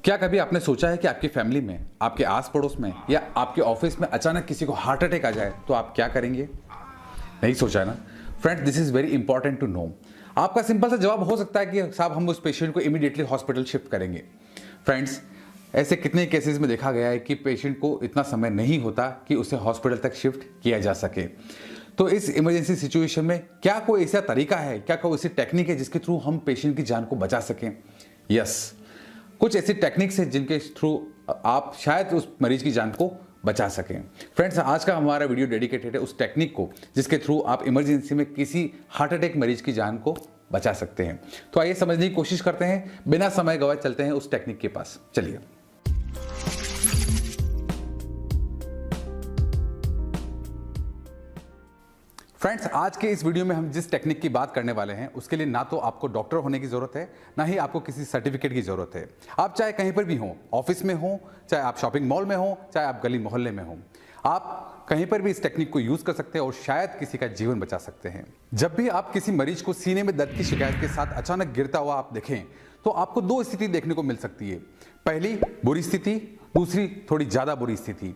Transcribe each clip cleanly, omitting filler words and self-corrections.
क्या कभी आपने सोचा है कि आपकी फैमिली में, आपके आस पड़ोस में या आपके ऑफिस में अचानक किसी को हार्ट अटैक आ जाए तो आप क्या करेंगे? नहीं सोचा है ना? Friends, this is very important to know. आपका सिंपल सा जवाब हो सकता है कि साहब हम उस पेशेंट को इमीडिएटली हॉस्पिटल शिफ्ट करेंगे। फ्रेंड्स, ऐसे कितने केसेस में देखा गया है कि पेशेंट को इतना समय नहीं होता कि उसे हॉस्पिटल तक शिफ्ट किया जा सके। तो इस इमरजेंसी सिचुएशन में क्या कोई ऐसा तरीका है, क्या कोई ऐसी टेक्निक है जिसके थ्रू हम पेशेंट की जान को बचा सकें? यस, कुछ ऐसी टेक्निक्स हैं जिनके थ्रू आप शायद उस मरीज की जान को बचा सकें। फ्रेंड्स, आज का हमारा वीडियो डेडिकेटेड है उस टेक्निक को जिसके थ्रू आप इमरजेंसी में किसी हार्ट अटैक मरीज की जान को बचा सकते हैं। तो आइए समझने की कोशिश करते हैं, बिना समय गवाए चलते हैं उस टेक्निक के पास। चलिए। फ्रेंड्स, आज के इस वीडियो में हम जिस टेक्निक की बात करने वाले हैं उसके लिए ना तो आपको डॉक्टर होने की जरूरत है, ना ही आपको किसी सर्टिफिकेट की जरूरत है। आप चाहे कहीं पर भी हों, ऑफिस में हो, चाहे आप शॉपिंग मॉल में हो, चाहे आप गली मोहल्ले में हो, आप कहीं पर भी इस टेक्निक को यूज कर सकते हैं और शायद किसी का जीवन बचा सकते हैं। जब भी आप किसी मरीज को सीने में दर्द की शिकायत के साथ अचानक गिरता हुआ आप देखें तो आपको दो स्थिति देखने को मिल सकती है। पहली बुरी स्थिति, दूसरी थोड़ी ज्यादा बुरी स्थिति।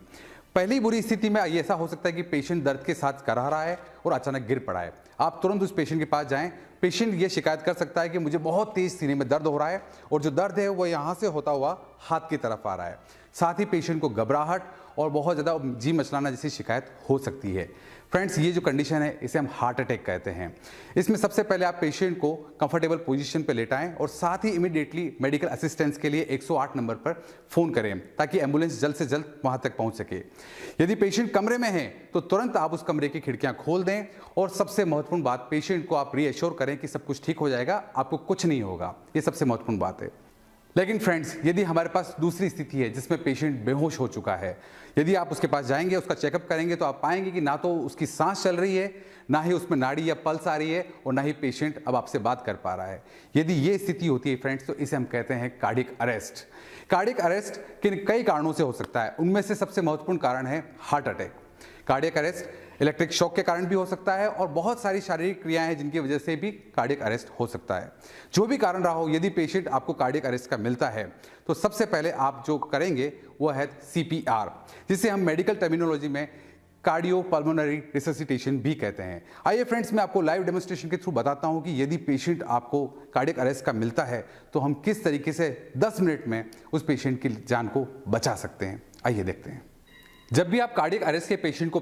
पहली बुरी स्थिति में ऐसा हो सकता है कि पेशेंट दर्द के साथ कराह रहा है और अचानक गिर पड़ा है। आप तुरंत उस पेशेंट के पास जाएं। पेशेंट ये शिकायत कर सकता है कि मुझे बहुत तेज सीने में दर्द हो रहा है और जो दर्द है वो यहाँ से होता हुआ हाथ की तरफ आ रहा है। साथ ही पेशेंट को घबराहट और बहुत ज़्यादा जी मचलाना जैसी शिकायत हो सकती है। फ्रेंड्स, ये जो कंडीशन है इसे हम हार्ट अटैक कहते हैं। इसमें सबसे पहले आप पेशेंट को कंफर्टेबल पोजीशन पे लेटाएं और साथ ही इमीडिएटली मेडिकल असिस्टेंस के लिए 108 नंबर पर फोन करें ताकि एम्बुलेंस जल्द से जल्द वहां तक पहुंच सके। यदि पेशेंट कमरे में है तो तुरंत आप उस कमरे की खिड़कियां खोल दें और सबसे महत्वपूर्ण बात, पेशेंट को आप रीएश्योर करें कि सब कुछ ठीक हो जाएगा, आपको कुछ नहीं होगा। ये सबसे महत्वपूर्ण बात है। लेकिन फ्रेंड्स, यदि हमारे पास दूसरी स्थिति है जिसमें पेशेंट बेहोश हो चुका है, यदि आप उसके पास जाएंगे, उसका चेकअप करेंगे तो आप पाएंगे कि ना तो उसकी सांस चल रही है, ना ही उसमें नाड़ी या पल्स आ रही है और ना ही पेशेंट अब आपसे बात कर पा रहा है। यदि ये स्थिति होती है फ्रेंड्स तो इसे हम कहते हैं कार्डियक अरेस्ट। कार्डियक अरेस्ट कई कारणों से हो सकता है, उनमें से सबसे महत्वपूर्ण कारण है heart attack. Cardiac arrest electric shock के कारण भी हो सकता है और बहुत सारी शारीरिक क्रियाएं हैं जिनकी वजह से भी कार्डियक अरेस्ट हो सकता है। जो भी कारण रहा हो, यदि पेशेंट आपको कार्डियक अरेस्ट का मिलता है तो सबसे पहले आप जो करेंगे वो है सीपीआर, जिसे हम मेडिकल टर्मिनोलॉजी में कार्डियो पल्मोनरी रिससिटेशन भी कहते हैं। आइए फ्रेंड्स, मैं आपको लाइव डेमोन्स्ट्रेशन के थ्रू बताता हूं कि यदि पेशेंट आपको कार्डियक अरेस्ट का मिलता है तो हम किस तरीके से 10 मिनट में उस पेशेंट की जान को बचा सकते हैं। आइए देखते हैं। जब भी आप कार्डियक अरेस्ट के पेशेंट को